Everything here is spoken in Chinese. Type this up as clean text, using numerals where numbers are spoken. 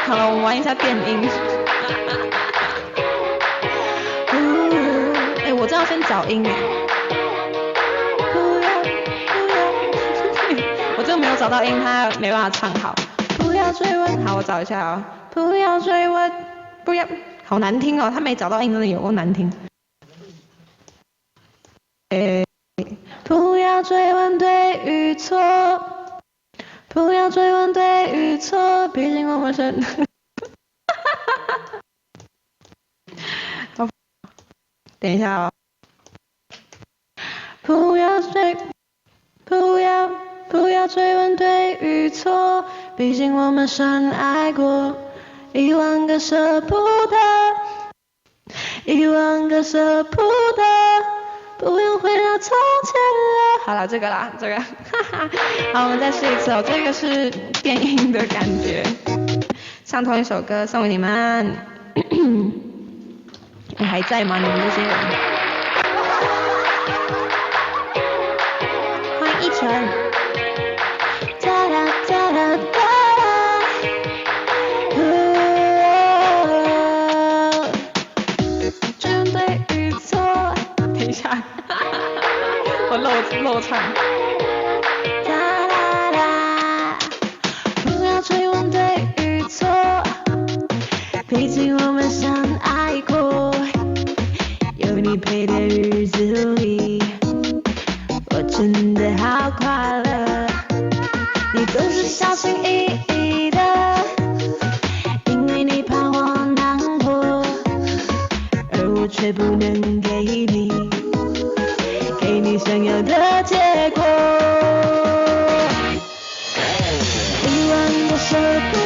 好了，我们玩一下电音。哎，我这样先找音哎。不要不要，我这个没有找到音，他没办法唱好。不要追问，好，我找一下哦。不要追问，不要，好难听哦，他没找到音，真的有够难听。不要追问对与错，不要追问对与错，毕竟我们是。等一下哦。不要追问对与错，毕竟我们深爱过10000个舍不得，10000个舍不得，不用回到从前了。好了，这个啦，这个，哈哈。好，我们再试一次哦，这个是电音的感觉，唱同一首歌送给你们。你还在吗？你们这些人？欢迎一晨。哒哒哒哒哒哒。追问对与错，等一下，我漏唱。哒哒哒，不要追问对与错，毕竟我们相爱过。有你陪的日子里，我真的好快乐。你总是小心翼翼的，因为你怕我难过，而我却不能给你想要的结果。10000个舍不